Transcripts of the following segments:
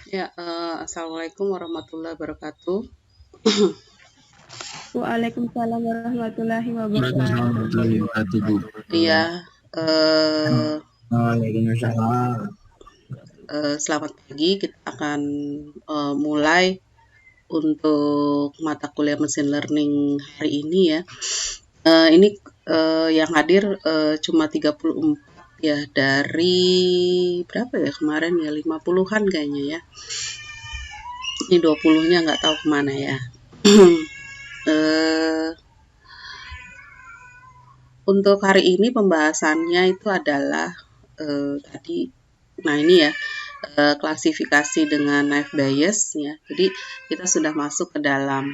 Ya, Assalamualaikum warahmatullahi wabarakatuh. Waalaikumsalam warahmatullahi Waalaikumsalam wabarakatuh. warahmatullahi wabarakatuh, Bu. Iya, eh, Waalaikumsalam. selamat pagi. Kita akan mulai untuk mata kuliah mesin learning hari ini ya. Ini yang hadir cuma 34 ya dari berapa ya kemarin ya 50-an kayaknya ya. Ini 20-nya nggak tahu kemana ya. Eh, untuk hari ini pembahasannya itu adalah tadi, nah ini ya, klasifikasi dengan knife bias ya. Jadi kita sudah masuk ke dalam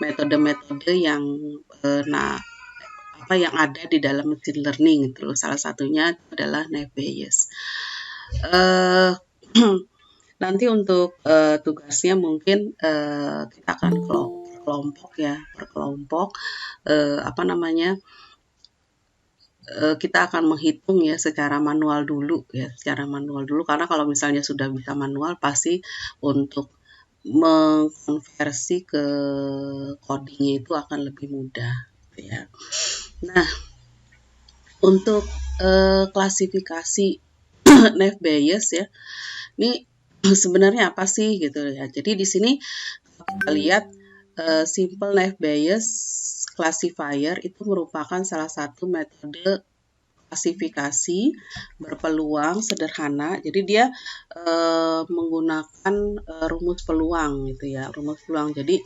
metode-metode yang yang ada di dalam machine learning itu. Salah satunya adalah knife bias. Eh, Nanti untuk tugasnya mungkin kita akan kelompok ya, per kelompok kita akan menghitung ya secara manual dulu karena kalau misalnya sudah bisa manual pasti untuk mengkonversi ke codingnya itu akan lebih mudah ya. Nah, untuk klasifikasi knife bias ya, ini sebenarnya apa sih gitu ya. Jadi di sini kita lihat simple knife bias classifier itu merupakan salah satu metode klasifikasi berpeluang sederhana. Jadi dia menggunakan rumus peluang gitu ya, rumus peluang. Jadi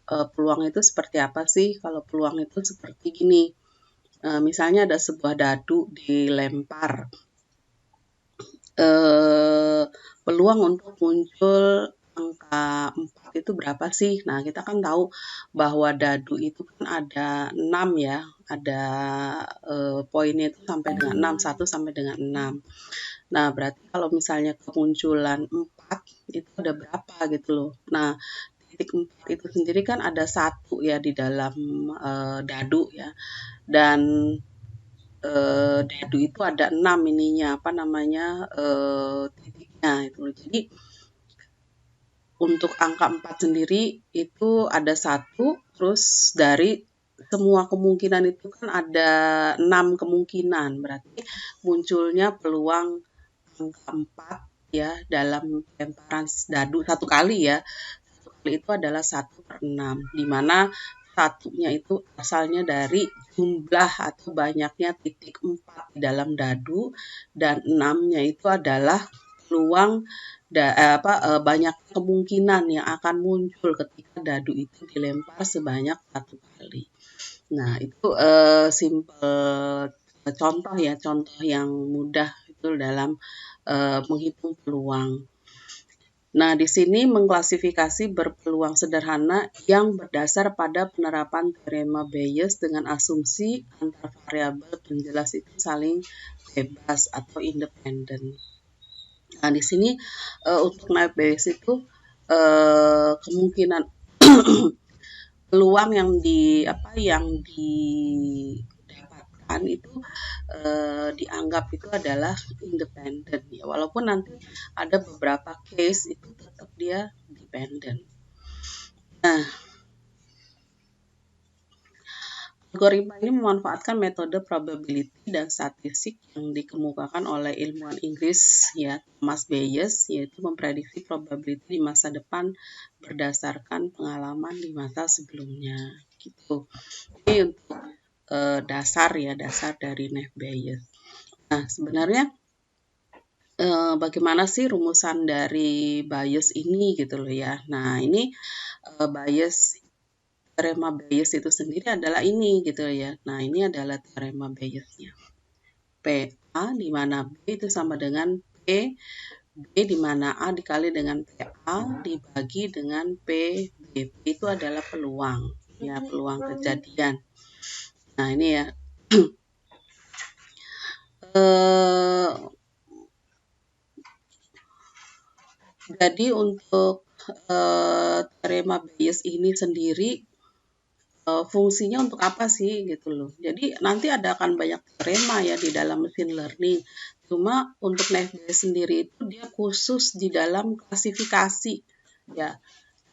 peluang itu seperti apa sih? Kalau peluang itu seperti gini. Misalnya ada sebuah dadu dilempar. Peluang untuk muncul angka 4 itu berapa sih? Nah, kita kan tahu bahwa dadu itu kan ada 6 ya, ada poinnya itu sampai dengan 6, 1 sampai dengan 6. Nah, berarti kalau misalnya kemunculan 4 itu ada berapa gitu loh. Nah, titik 4 itu sendiri kan ada 1 ya di dalam dadu ya. Dan dadu itu ada 6 ininya, titiknya itu. Jadi untuk angka 4 sendiri itu ada 1, terus dari semua kemungkinan itu kan ada 6 kemungkinan. Berarti munculnya peluang angka 4 ya dalam lemparan dadu satu kali ya. Satu kali itu adalah 1/6, di mana satunya itu asalnya dari jumlah atau banyaknya titik 4 di dalam dadu, dan 6-nya itu adalah peluang banyak kemungkinan yang akan muncul ketika dadu itu dilempar sebanyak 1 kali. Nah, itu simple contoh ya, contoh yang mudah itu dalam menghitung peluang. Nah, di sini mengklasifikasi berpeluang sederhana yang berdasar pada penerapan teorema Bayes dengan asumsi antar variabel penjelas itu saling bebas atau independen. Nah, di sini untuk knife bias itu kemungkinan peluang yang didapatkan itu dianggap itu adalah independen ya. Walaupun nanti ada beberapa case itu tetap dia dependent. Nah, algoritma ini memanfaatkan metode probability dan statistik yang dikemukakan oleh ilmuwan Inggris ya Thomas Bayes, yaitu memprediksi probability di masa depan berdasarkan pengalaman di masa sebelumnya gitu. Ini untuk dasar dari knife bias. Nah, sebenarnya bagaimana sih rumusan dari bias ini gitu loh ya. Nah, ini teorema Bayes itu sendiri adalah ini gitu ya. Nah, ini adalah teorema Bayesnya. PA di mana B itu sama dengan P, B di mana A dikali dengan PA dibagi dengan PB. P itu adalah peluang, ya, peluang kejadian. Nah, ini ya. Jadi untuk teorema Bayes ini sendiri fungsinya untuk apa sih gitu loh. Jadi nanti akan banyak teorema ya di dalam machine learning. Cuma untuk NFDS sendiri itu dia khusus di dalam klasifikasi ya.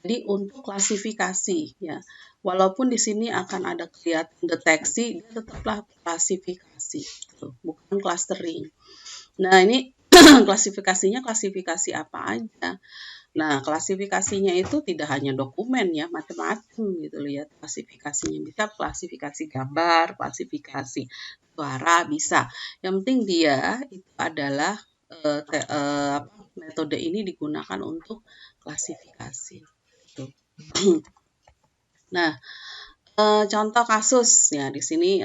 Jadi untuk klasifikasi ya. Walaupun di sini akan ada kelihatan deteksi, dia tetaplah klasifikasi gitu, bukan clustering. Nah, ini klasifikasinya klasifikasi apa aja. Nah, klasifikasinya itu tidak hanya dokumen ya, macam-macam gitu loh ya. Klasifikasinya bisa klasifikasi gambar, klasifikasi suara bisa. Yang penting dia itu adalah metode ini digunakan untuk klasifikasi. Gitu. Nah, contoh kasus ya di sini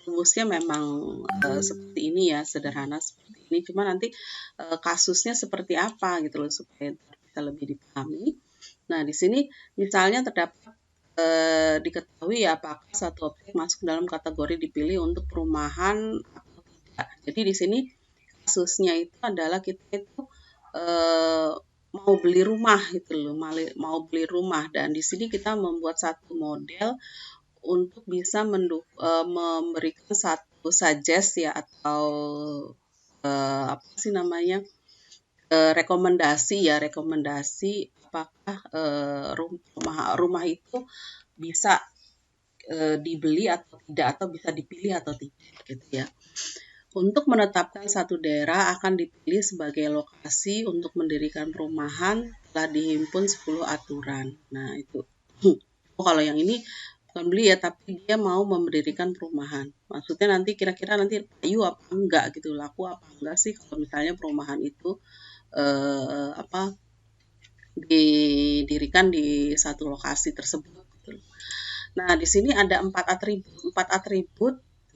rumusnya memang seperti ini ya, sederhana seperti ini. Cuma nanti kasusnya seperti apa gitu loh supaya bisa lebih dipahami. Nah, di sini misalnya terdapat diketahui ya apakah satu objek masuk dalam kategori dipilih untuk perumahan atau tidak. Jadi di sini kasusnya itu adalah kita itu mau beli rumah gitu loh, mau beli rumah, dan di sini kita membuat satu model untuk bisa memberikan satu suggest ya atau apa sih namanya rekomendasi apakah rumah itu bisa dibeli atau tidak, atau bisa dipilih atau tidak gitu ya. Untuk menetapkan satu daerah akan dipilih sebagai lokasi untuk mendirikan perumahan telah dihimpun 10 aturan. Nah, itu. Kalau yang ini bukan beli ya, tapi dia mau mendirikan perumahan. Maksudnya nanti kira-kira nanti layu apa enggak gitu, laku apa enggak sih kalau misalnya perumahan itu didirikan di satu lokasi tersebut gitu. Nah, di sini ada 4 atribut.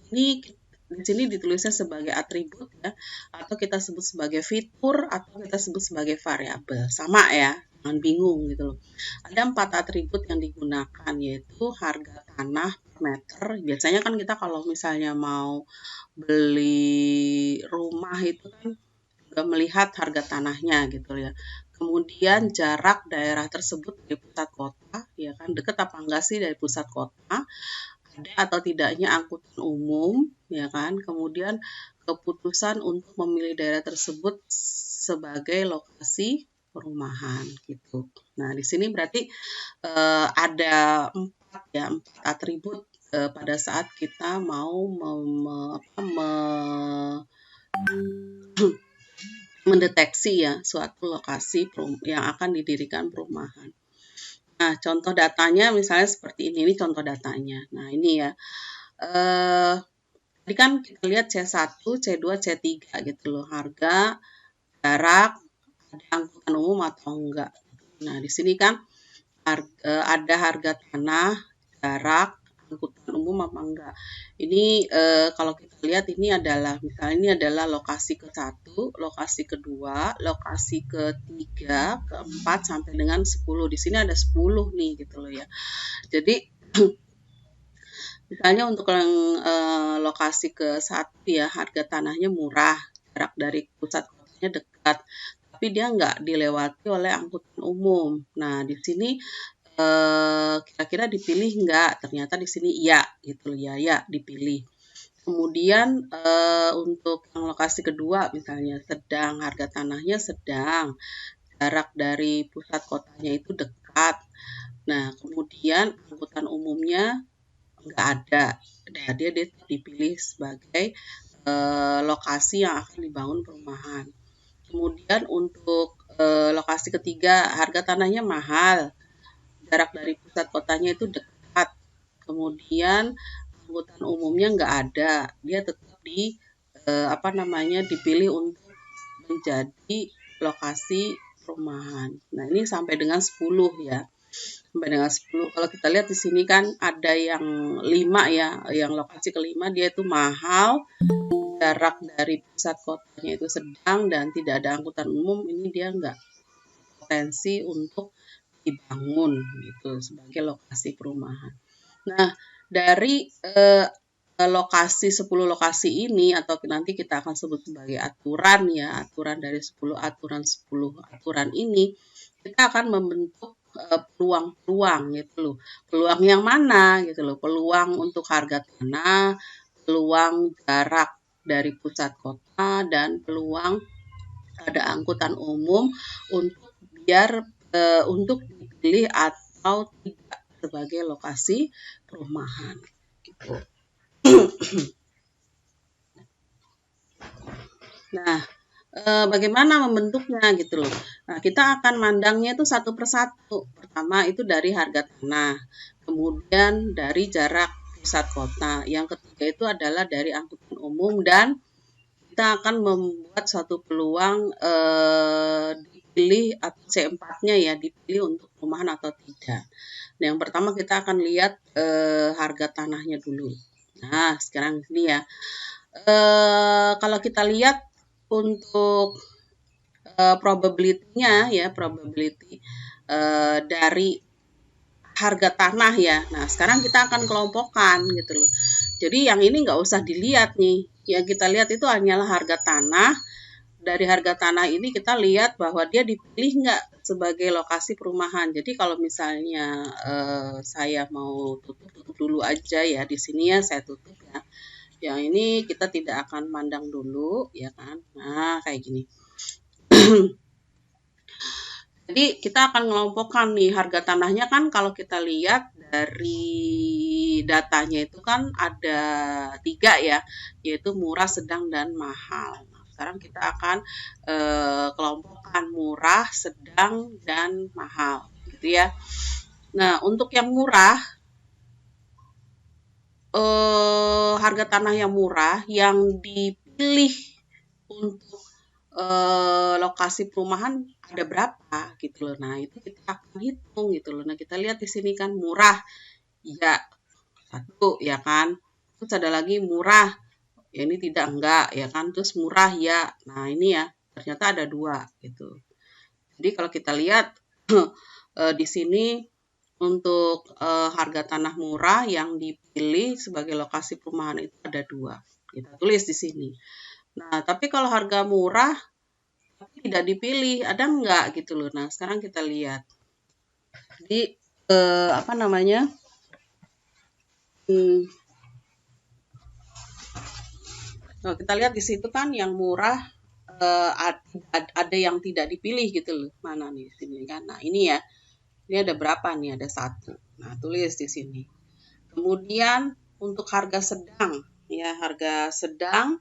Ini di sini ditulisnya sebagai atribut ya, atau kita sebut sebagai fitur, atau kita sebut sebagai variabel. Sama ya, jangan bingung gitu loh. Ada 4 atribut yang digunakan, yaitu harga tanah per meter. Biasanya kan kita kalau misalnya mau beli rumah itu kan juga melihat harga tanahnya gitu ya. Kemudian jarak daerah tersebut dari pusat kota, ya kan, dekat apa enggak sih dari pusat kota, ada atau tidaknya angkutan umum, ya kan. Kemudian keputusan untuk memilih daerah tersebut sebagai lokasi perumahan gitu. Nah, di sini berarti ada 4 atribut pada saat kita mau mendeteksi ya suatu lokasi yang akan didirikan perumahan. Nah, contoh datanya misalnya seperti ini contoh datanya. Nah, ini ya. Tadi kan kita lihat C1, C2, C3 gitu loh. Harga, jarak, ada angkutan umum atau enggak. Nah, di sini kan ada harga tanah, jarak, angkutan umum apa enggak. Ini kalau kita lihat ini adalah misalnya ini adalah lokasi ke-1, lokasi kedua, lokasi ke-3, ke-4 sampai dengan 10. Di sini ada 10 nih gitu loh ya. Jadi misalnya untuk yang lokasi ke-1 ya, harga tanahnya murah, jarak dari pusat kotanya dekat, tapi dia nggak dilewati oleh angkutan umum. Nah, di sini kira-kira dipilih nggak? Ternyata di sini iya gitu ya dipilih. Kemudian untuk yang lokasi kedua misalnya sedang, harga tanahnya sedang, jarak dari pusat kotanya itu dekat. Nah, kemudian angkutan umumnya nggak ada. Nah, dia dipilih sebagai lokasi yang akan dibangun perumahan. Kemudian untuk lokasi ketiga, harga tanahnya mahal, jarak dari pusat kotanya itu dekat, kemudian angkutan umumnya nggak ada, dia tetap dipilih untuk menjadi lokasi perumahan. Nah, ini sampai dengan 10 ya. Sampai dengan 10. Kalau kita lihat di sini kan ada yang 5 ya, yang lokasi kelima dia itu mahal, jarak dari pusat kotanya itu sedang, dan tidak ada angkutan umum. Ini dia nggak potensi untuk dibangun gitu sebagai lokasi perumahan. Nah, dari lokasi 10 lokasi ini, atau nanti kita akan sebut sebagai aturan ya, aturan dari 10 aturan ini, kita akan membentuk peluang-peluang gitu loh. Peluang yang mana gitu loh? Peluang untuk harga tanah, peluang jarak dari pusat kota dan peluang ada angkutan umum untuk untuk dipilih atau tidak sebagai lokasi perumahan gitu. Nah, bagaimana membentuknya gitu loh. Nah, kita akan mandangnya itu satu persatu. Pertama itu dari harga tanah, kemudian dari jarak pusat kota. Yang ketiga itu adalah dari angkutan umum dan kita akan membuat suatu peluang dipilih atau C4-nya ya, dipilih untuk perumahan atau tidak. Nah, yang pertama kita akan lihat harga tanahnya dulu. Nah, sekarang ini ya. Kalau kita lihat untuk probability-nya ya, probability dari harga tanah ya. Nah, sekarang kita akan kelompokkan gitu loh. Jadi yang ini nggak usah dilihat nih. Yang kita lihat itu hanyalah harga tanah. Dari harga tanah ini kita lihat bahwa dia dipilih nggak sebagai lokasi perumahan. Jadi kalau misalnya saya mau tutup dulu aja ya di sini ya, saya tutup ya. Yang ini kita tidak akan mandang dulu ya kan. Nah, kayak gini. Jadi kita akan mengelompokkan nih harga tanahnya kan kalau kita lihat dari datanya itu kan ada 3 ya, yaitu murah, sedang, dan mahal. Nah, sekarang kita akan kelompokkan murah, sedang, dan mahal gitu ya. Nah, untuk yang murah, harga tanah yang murah yang dipilih untuk lokasi perumahan ada berapa gitu loh. Nah, itu kita akan hitung gitu loh. Nah, kita lihat di sini kan murah, ya 1 ya kan. Terus ada lagi murah, ya ini tidak enggak ya kan. Terus murah ya. Nah, ini ya ternyata ada 2 gitu. Jadi kalau kita lihat di sini untuk harga tanah murah yang dipilih sebagai lokasi perumahan itu ada 2. Kita tulis di sini. Nah, tapi kalau harga murah tapi tidak dipilih, ada enggak gitu loh. Nah, sekarang kita lihat. Jadi apa namanya? Nah, kita lihat di situ kan yang murah ada yang tidak dipilih gitu loh. Mana nih di sini kan? Nah, ini ya. Ini ada berapa nih? Ada 1. Nah, tulis di sini. Kemudian untuk harga sedang, ya harga sedang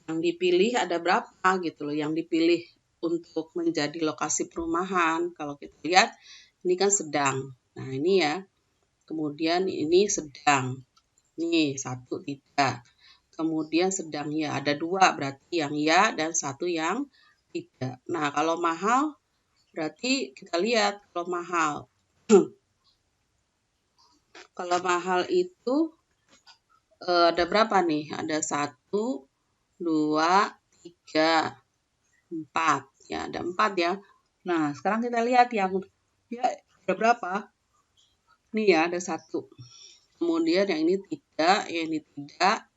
yang dipilih ada berapa gitu loh, yang dipilih untuk menjadi lokasi perumahan. Kalau kita lihat ini kan sedang. Nah, ini ya. Kemudian ini sedang. Nih, 1 tidak. Kemudian sedang ya, ada 2 berarti yang ya dan 1 yang tidak. Nah, kalau mahal berarti kita lihat kalau mahal. Kalau mahal itu ada berapa nih? Ada 1, 2, 3, 4. Ya, ada 4 ya. Nah, sekarang kita lihat yang ya ada berapa? Nih ya, ada 1. Kemudian yang ini tidak, yang ini tidak,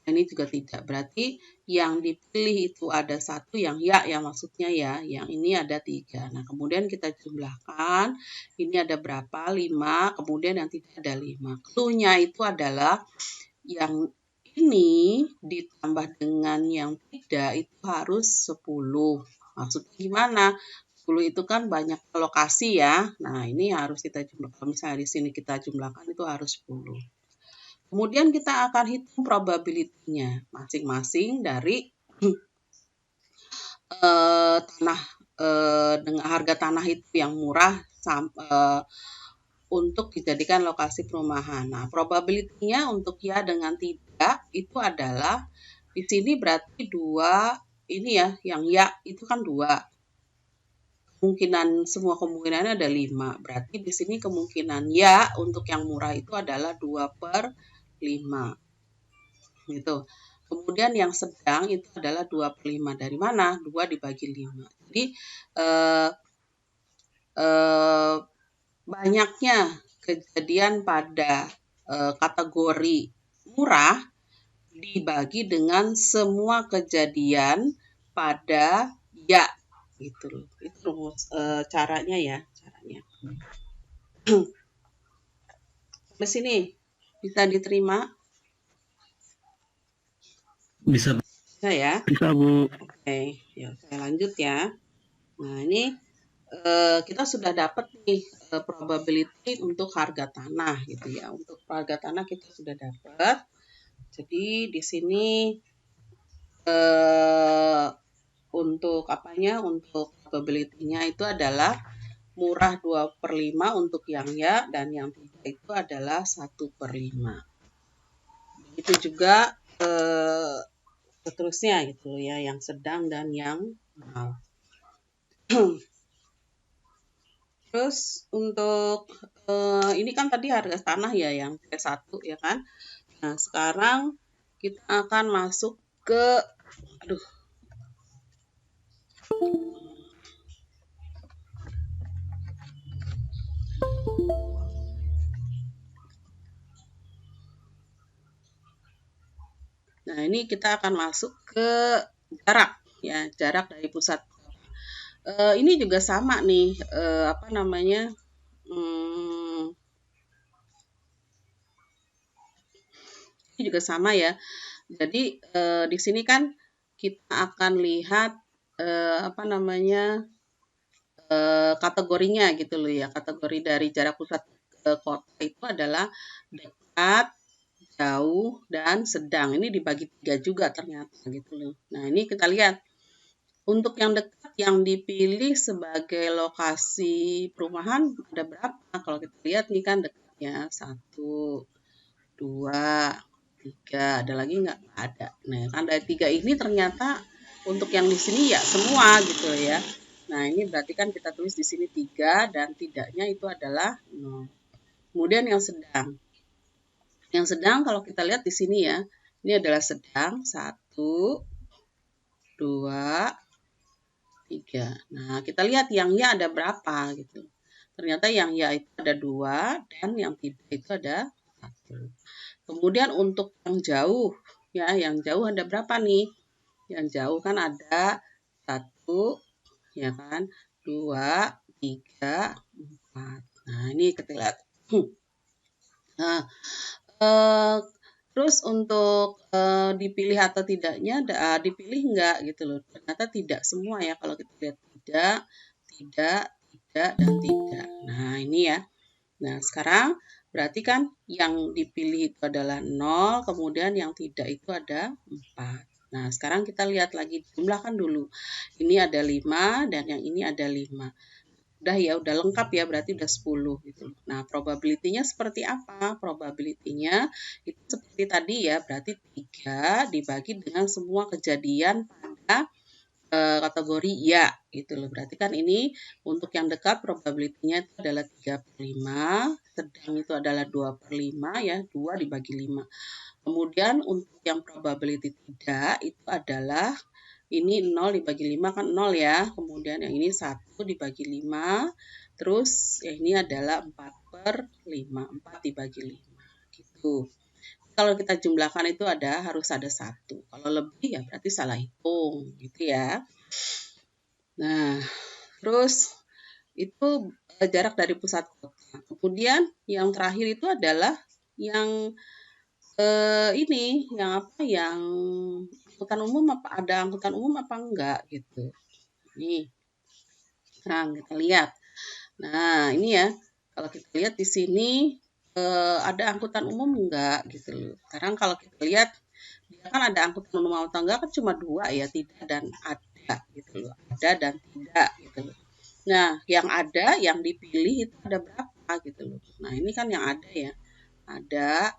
yang ini juga tidak. Berarti yang dipilih itu ada 1, yang ya maksudnya ya. Yang ini ada 3. Nah, kemudian kita jumlahkan. Ini ada berapa? 5. Kemudian yang tidak ada 5. Clue-nya itu adalah yang ini ditambah dengan yang tidak itu harus 10. Maksudnya gimana? 10 itu kan banyak lokasi ya. Nah, ini harus kita jumlahkan. Kalau misalnya di sini kita jumlahkan itu harus 10. Kemudian kita akan hitung probability-nya masing-masing dari tanah dengan harga tanah itu yang murah untuk dijadikan lokasi perumahan. Nah, probability-nya untuk ya dengan tidak itu adalah di sini berarti 2 ini ya, yang ya itu kan 2. Kemungkinan semua kemungkinannya ada 5. Berarti di sini kemungkinan ya untuk yang murah itu adalah 2/5. Gitu. Kemudian yang sedang itu adalah 2/5. Dari mana? 2 dibagi 5. Jadi banyaknya kejadian pada kategori murah dibagi dengan semua kejadian pada ya gitu loh. Itu rumus caranya ya, caranya. Sampai sini bisa diterima? Bisa, Bisa ya? bisa Bu. Oke, ya saya lanjut ya. Nah, ini kita sudah dapat nih probability untuk harga tanah gitu ya. Untuk harga tanah kita sudah dapat. Jadi di sini untuk apanya? Untuk probability-nya itu adalah murah 2/5 untuk yang ya dan yang tidak itu adalah 1/5. Begitu juga seterusnya gitu ya, yang sedang dan yang mahal. Terus untuk ini kan tadi harga tanah ya yang T1 ya kan. Nah, sekarang kita akan masuk ke aduh. Nah, ini kita akan masuk ke jarak ya, jarak dari pusat. Ini juga sama nih apa namanya? Ini juga sama ya. Jadi di sini kan kita akan lihat apa namanya? Kategorinya gitu loh ya. Kategori dari jarak pusat ke kota itu adalah dekat, jauh, dan sedang. Ini dibagi 3 juga ternyata gitu loh. Nah, ini kita lihat. Untuk yang dekat yang dipilih sebagai lokasi perumahan ada berapa? Kalau kita lihat nih kan dekatnya 1, 2, 3. Ada lagi nggak? Ada. Nah, kan dari 3 ini ternyata untuk yang di sini ya semua gitu ya. Nah, ini berarti kan kita tulis di sini 3 dan tidaknya itu adalah 0. Kemudian yang sedang. Yang sedang kalau kita lihat di sini ya, ini adalah sedang 1, 2, 3. Nah, kita lihat yang ya ada berapa gitu. Ternyata yang ya itu ada 2 dan yang tidak itu ada 1. Kemudian untuk yang jauh, ya yang jauh ada berapa nih? Yang jauh kan ada 1, ya kan, 2, 3, 4. Nah, ini kita lihat. Nah, terus untuk dipilih atau tidaknya, dipilih enggak gitu loh. Ternyata tidak semua ya kalau kita lihat tidak, dan tidak. Nah, ini ya. Nah, sekarang berarti kan yang dipilih itu adalah 0, kemudian yang tidak itu ada 4. Nah, sekarang kita lihat lagi, jumlahkan dulu. Ini ada 5 dan yang ini ada 5. Udah ya, udah lengkap ya, berarti udah 10 gitu. Nah, probability-nya seperti apa? Probability-nya itu seperti tadi ya, berarti 3 dibagi dengan semua kejadian pada kategori ya gitu loh. Berarti kan ini untuk yang dekat probability-nya itu adalah 3/5, sedang itu adalah 2/5 ya, 2 dibagi 5. Kemudian untuk yang probability tidak itu adalah ini 0 dibagi 5 kan 0 ya. Kemudian yang ini 1 dibagi 5. Terus yang ini adalah 4/5. 4 dibagi 5. Gitu. Kalau kita jumlahkan itu harus ada 1. Kalau lebih ya berarti salah hitung gitu ya. Nah, terus itu jarak dari pusat kota. Kemudian yang terakhir itu adalah yang ini, yang apa? Yang angkutan umum ada angkutan umum apa enggak gitu. Nih, sekarang kita lihat. Nah, ini ya, kalau kita lihat di sini ada angkutan umum enggak gitu loh. Sekarang kalau kita lihat, dia kan ada angkutan umum atau enggak kan cuma 2 ya, tidak dan ada gitu loh. Ada dan tidak gitu loh. Nah, yang ada, yang dipilih itu ada berapa gitu loh. Nah, ini kan yang ada ya. Ada.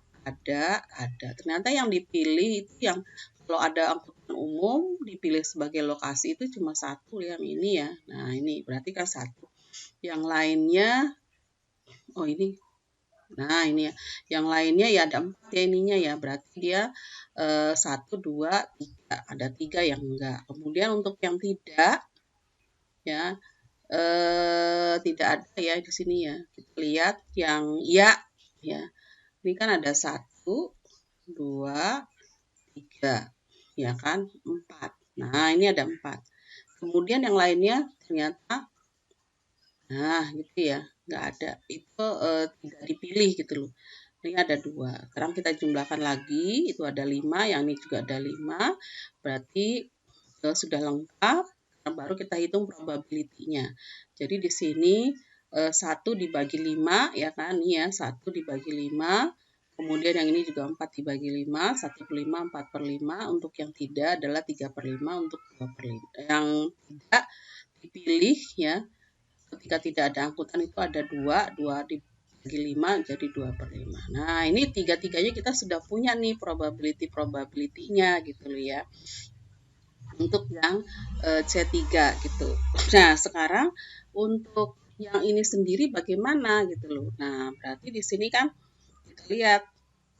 Ternyata yang dipilih itu yang kalau ada angkutan umum dipilih sebagai lokasi itu cuma 1 yang ini ya. Nah, ini berarti kan 1. Yang lainnya, oh ini, nah ini ya. Yang lainnya ya ada 4 ya ininya ya. Berarti dia 1, 2, 3. Ada 3 yang enggak. Kemudian untuk yang tidak, ya tidak ada ya di sini ya. Kita lihat yang ya. Ini kan ada 1, 2, 3. Ya kan? 4. Nah, ini ada 4. Kemudian yang lainnya ternyata, nah gitu ya, nggak ada. Itu tidak dipilih gitu loh. Ini ada 2. Sekarang kita jumlahkan lagi, itu ada 5, yang ini juga ada 5. Berarti sudah lengkap. Sekarang baru kita hitung probability-nya. Jadi di sini 1 dibagi 5, ya kan? Ini ya, 1 dibagi 5. Kemudian yang ini juga 4 dibagi 5, 1/5, 4/5. Untuk yang tidak adalah 3/5, untuk 2/5. Yang tidak dipilih ya, ketika tidak ada angkutan itu ada 2 dibagi 5 jadi 2/5. Nah, ini tiga-tiganya kita sudah punya nih probability-nya gitu loh ya. Untuk yang C3 gitu. Nah, sekarang untuk yang ini sendiri bagaimana gitu loh. Nah, berarti di sini kan kita lihat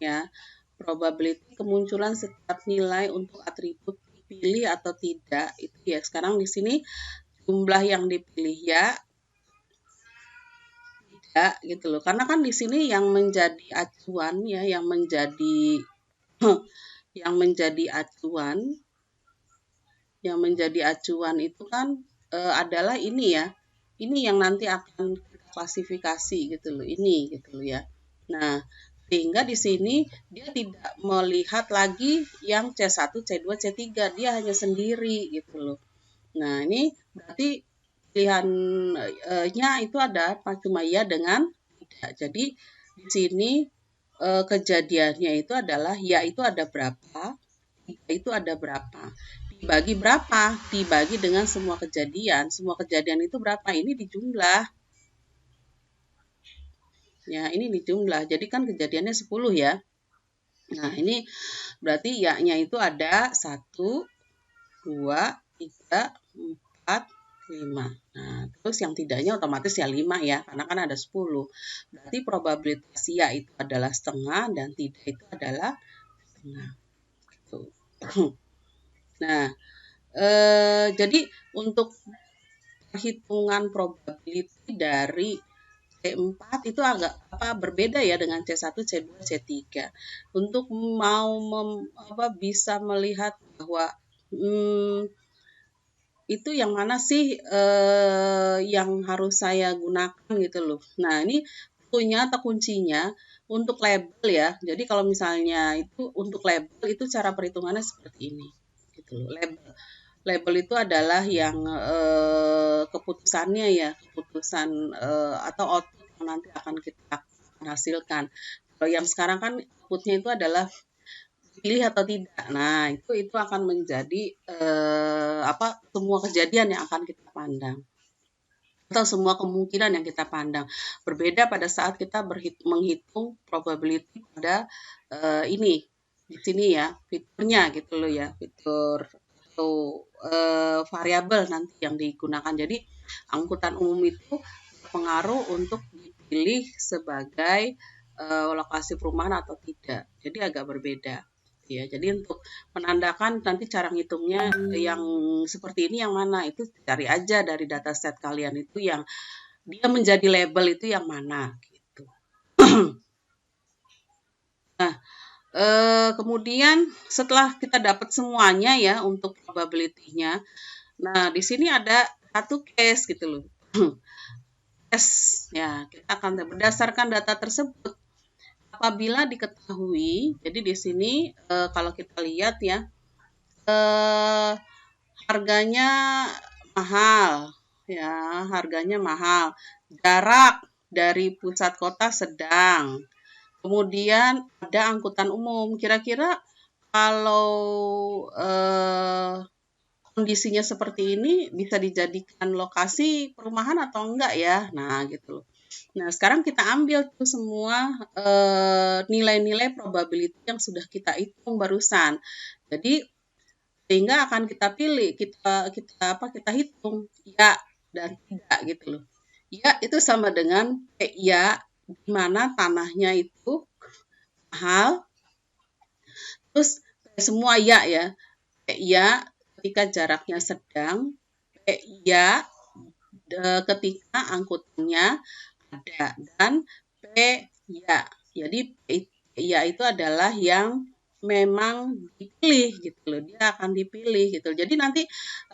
ya, probability kemunculan setiap nilai untuk atribut dipilih atau tidak itu ya. Sekarang di sini jumlah yang dipilih ya, tidak gitu loh. Karena kan di sini yang menjadi acuan ya, yang menjadi acuan itu kan adalah ini ya. Ini yang nanti akan kita klasifikasi gitu loh, ini gitu loh ya. Nah, sehingga di sini dia tidak melihat lagi yang C1, C2, C3, dia hanya sendiri gitu loh. Nah, ini berarti pilihannya itu ada apa? Cuma ya dengan tidak. Jadi di sini kejadiannya itu adalah ya itu ada berapa, tidak itu ada berapa. Dibagi berapa? Dibagi dengan semua kejadian. Semua kejadian itu berapa? Ini dijumlah. Ya, ini dijumlah. Jadi kan kejadiannya 10 ya. Nah, ini berarti ya-nya itu ada 1, 2, 3, 4, 5. Nah, terus yang tidaknya otomatis ya 5 ya, karena kan ada 10. Berarti probabilitas ya itu adalah setengah dan tidak itu adalah setengah. Gitu. Nah, jadi untuk perhitungan probability dari C4 itu agak berbeda ya dengan C1, C2, C3. Untuk mau bisa melihat bahwa itu yang mana sih yang harus saya gunakan gitu loh. Nah, ini kuncinya untuk label ya. Jadi kalau misalnya itu untuk label itu cara perhitungannya seperti ini gitu loh. Label itu adalah yang keputusannya ya, keputusan atau output yang nanti akan kita hasilkan. Kalau yang sekarang kan outputnya itu adalah pilih atau tidak. Nah, itu akan menjadi semua kejadian yang akan kita pandang atau semua kemungkinan yang kita pandang. Berbeda pada saat kita menghitung probability pada ini di sini ya, fiturnya gitu loh ya, fitur atau variabel nanti yang digunakan. Jadi angkutan umum itu berpengaruh untuk dipilih sebagai lokasi perumahan atau tidak. Jadi agak berbeda. Ya, jadi untuk menandakan nanti cara ngitungnya yang seperti ini yang mana, itu cari aja dari dataset kalian itu yang dia menjadi label itu yang mana gitu. Nah, kemudian setelah kita dapat semuanya ya untuk probability-nya, nah di sini ada satu case gitu loh. Case ya, kita akan berdasarkan data tersebut. Apabila diketahui, jadi di sini kalau kita lihat ya, harganya mahal, ya harganya mahal. Jarak dari pusat kota sedang. Kemudian ada angkutan umum. Kira-kira kalau kondisinya seperti ini bisa dijadikan lokasi perumahan atau enggak ya? Nah, gitu loh. Nah, sekarang kita ambil tuh semua nilai-nilai probability yang sudah kita hitung barusan. Jadi sehingga akan kita pilih, kita hitung ya dan tidak gitu loh. Ya itu sama dengan ya di mana tanahnya itu mahal. Terus semua ya ya ketika jaraknya sedang, ya ketika angkutannya ada, dan P ya. Jadi P ya itu adalah yang memang dipilih gitu loh, dia akan dipilih gitu. Jadi nanti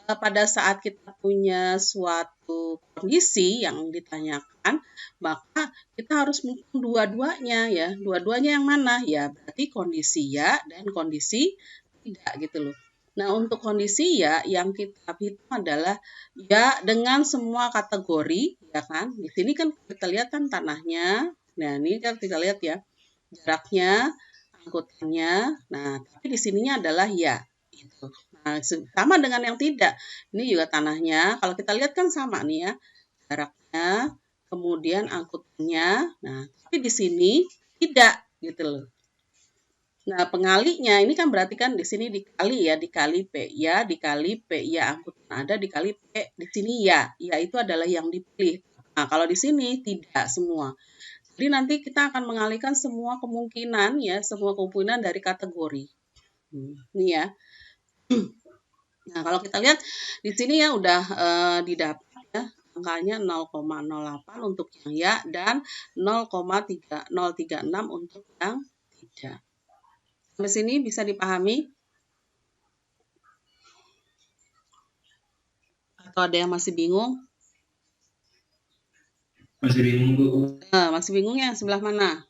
pada saat kita punya suatu kondisi yang ditanyakan, maka kita harus menghitung dua-duanya ya. Dua-duanya yang mana? Ya berarti kondisi ya dan kondisi tidak gitu loh. Nah, untuk kondisi ya yang kita hitung adalah ya dengan semua kategori ya kan. Di sini kan kita lihat kan tanahnya. Nah, ini kan kita lihat ya jaraknya, angkutannya. Nah, tapi di sininya adalah ya itu. Nah, sama dengan yang tidak. Ini juga tanahnya. Kalau kita lihat kan sama nih ya. Jaraknya, kemudian angkutannya. Nah, tapi di sini tidak gitu loh. Nah, pengalinya ini kan berarti kan di sini dikali ya, dikali P ya, dikali P ya, angkutan ada dikali P di sini ya. Ya itu adalah yang dipilih. Nah, kalau di sini tidak semua. Jadi nanti kita akan mengalihkan semua kemungkinan ya, semua kemungkinan dari kategori. Ini ya. Nah, kalau kita lihat di sini ya udah didapat ya angkanya 0,08 untuk yang ya dan 0,3036 untuk yang tidak. Sampai sini bisa dipahami? Atau ada yang masih bingung? Masih bingung, Bu. Masih bingung ya sebelah mana?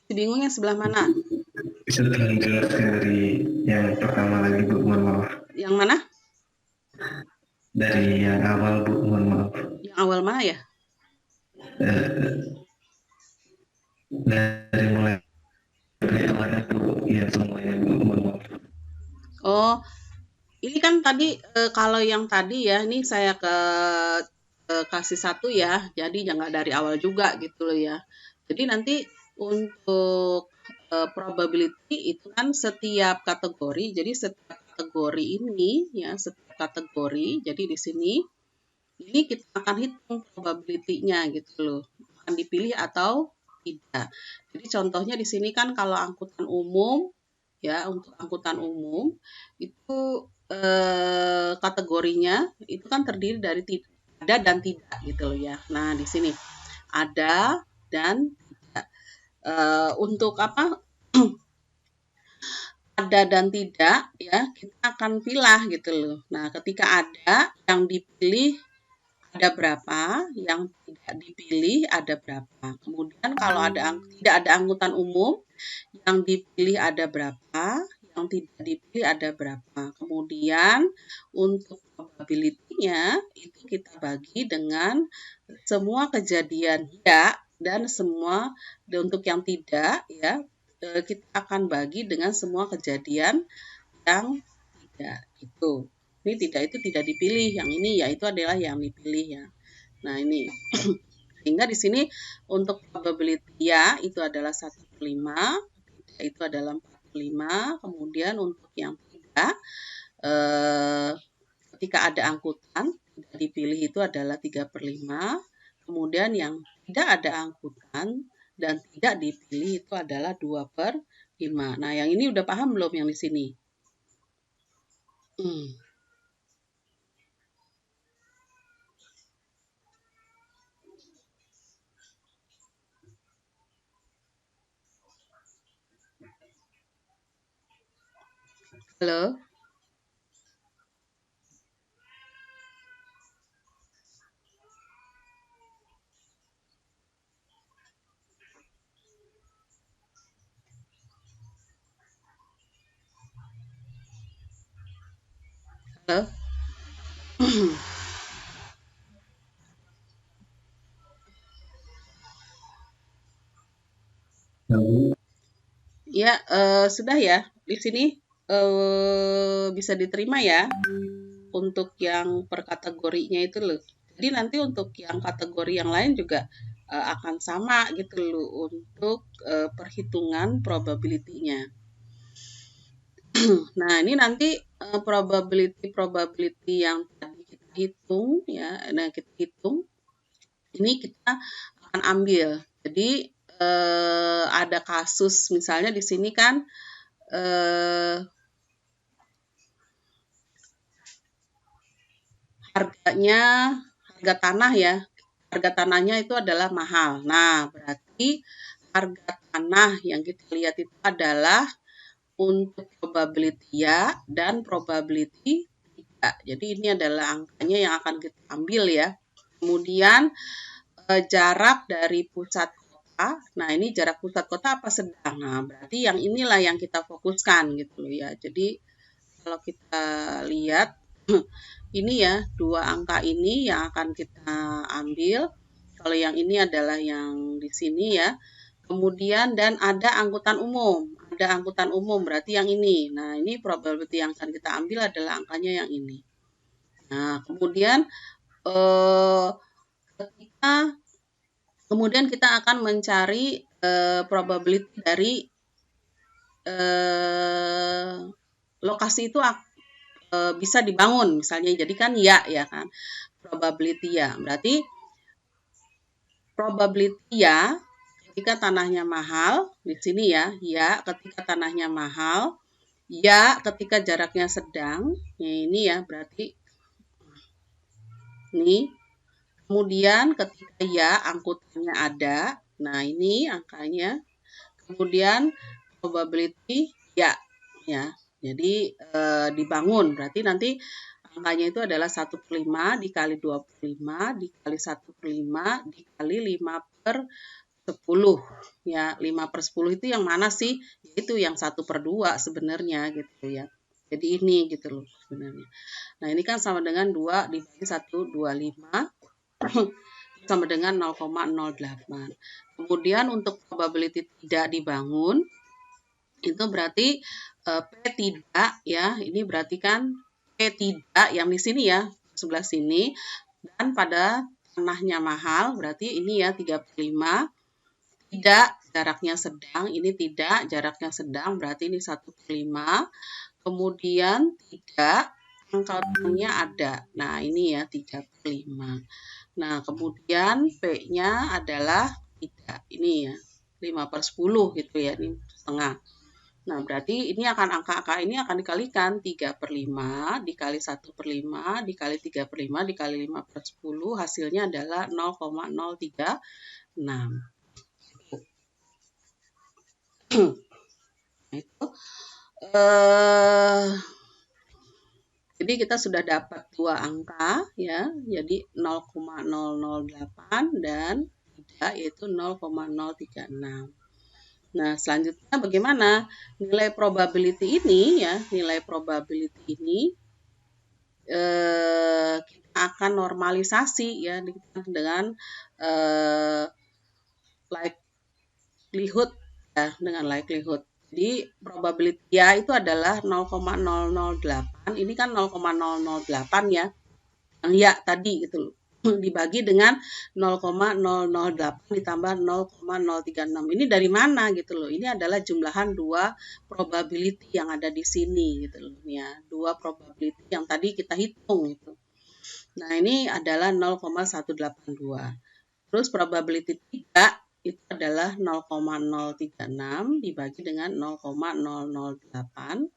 Masih bingung ya sebelah mana? Bisa tolong jelaskan dari yang pertama lagi, Bu, mohon maaf. Yang mana? Dari yang awal, Bu, mohon maaf. Yang awal mana ya? Dari mulai yang mana, Bu? Ya, semuanya, Bu, mohon maaf. Oh, ini kan tadi kalau yang tadi ya, ini saya kasih satu ya, jadi jangan dari awal juga gitu loh ya. Jadi nanti untuk probability itu kan setiap kategori, jadi setiap kategori ini ya, setiap kategori, jadi di sini ini kita akan hitung probability-nya gitu loh, akan dipilih atau tidak. Jadi contohnya di sini kan kalau angkutan umum ya, untuk angkutan umum itu kategorinya itu kan terdiri dari ada dan tidak gitu loh ya. Nah, di sini ada dan tidak. Untuk apa? Ada dan tidak ya, kita akan pilih gitu loh. Nah, ketika ada yang dipilih ada berapa, yang tidak dipilih ada berapa. Kemudian kalau tidak ada angkutan umum, yang dipilih ada berapa, yang tidak dipilih ada berapa. Kemudian untuk probability-nya itu kita bagi dengan semua kejadian ya dan semua untuk yang tidak ya kita akan bagi dengan semua kejadian yang tidak itu. Ini tidak itu tidak dipilih, yang ini ya itu adalah yang dipilih ya. Nah, ini sehingga di sini untuk probability ya itu adalah 1/5, tidak itu adalah 4/5, kemudian untuk yang tidak ketika ada angkutan tidak dipilih itu adalah 3/5, kemudian yang tidak ada angkutan dan tidak dipilih itu adalah 2/5. Nah, yang ini udah paham belum yang di sini? Halo? Halo? Ya, sudah ya. Di sini bisa diterima ya untuk yang per kategorinya itu loh. Jadi nanti untuk yang kategori yang lain juga akan sama gitu loh untuk perhitungan probability-nya. Nah, ini nanti probability yang tadi kita hitung ya. Nah, kita hitung ini kita akan ambil. Jadi ada kasus misalnya di sini kan harga tanah ya, harga tanahnya itu adalah mahal. Nah, berarti harga tanah yang kita lihat itu adalah untuk probability ya dan probability tidak. Jadi ini adalah angkanya yang akan kita ambil ya. Kemudian jarak dari pusat kota. Nah, ini jarak pusat kota apa sedang. Nah, berarti yang inilah yang kita fokuskan gitu ya. Jadi kalau kita lihat ini ya, dua angka ini yang akan kita ambil. Kalau yang ini adalah yang di sini ya. Kemudian dan ada angkutan umum. Ada angkutan umum berarti yang ini. Nah, ini probability yang akan kita ambil adalah angkanya yang ini. Nah, kemudian kemudian kita akan mencari probability dari lokasi itu bisa dibangun misalnya. Jadi kan ya kan. Probability ya. Berarti probability ya ketika tanahnya mahal, di sini ya ketika tanahnya mahal, ya ketika jaraknya sedang, ya ini ya berarti ini. Kemudian ketika ya angkutannya ada, nah ini angkanya. Kemudian probability ya. Jadi dibangun, berarti nanti angkanya itu adalah 1/5 dikali 25 dikali 1/5 dikali 5/10 ya. 5/10 itu yang mana sih? Itu yang 1/2 sebenarnya gitu ya. Jadi ini gitu loh sebenarnya. Nah, ini kan sama dengan 2 dibagi 1/25 sama dengan 0,08. Kemudian untuk probability tidak dibangun itu berarti P tidak ya. Ini berarti kan P tidak yang di sini ya, sebelah sini, dan pada tanahnya mahal berarti ini ya 3/5. Tidak jaraknya sedang, ini tidak jaraknya sedang berarti ini 1/5. Kemudian tidak angkanya ada. Nah, ini ya 3/5. Nah, kemudian P-nya adalah tidak. Ini ya 5/10 gitu ya, ini setengah. Nah, berarti ini angka-angka ini akan dikalikan 3/5 dikali 1/5 dikali 3/5 dikali 5/10, hasilnya adalah 0,036. Itu jadi kita sudah dapat dua angka ya, jadi 0,008 dan tidak yaitu 0,036. Nah, selanjutnya bagaimana nilai probability ini ya, nilai probability ini kita akan normalisasi ya dengan likelihood ya, dengan likelihood. Jadi probability ya itu adalah 0,008. Ini kan 0,008 ya. Yang ya tadi gitu loh. Dibagi dengan 0,008 ditambah 0,036. Ini dari mana gitu loh. Ini adalah jumlahan dua probability yang ada di sini gitu loh ya. Dua probability yang tadi kita hitung gitu. Nah, ini adalah 0,182. Terus probability 3 itu adalah 0,036 dibagi dengan 0,008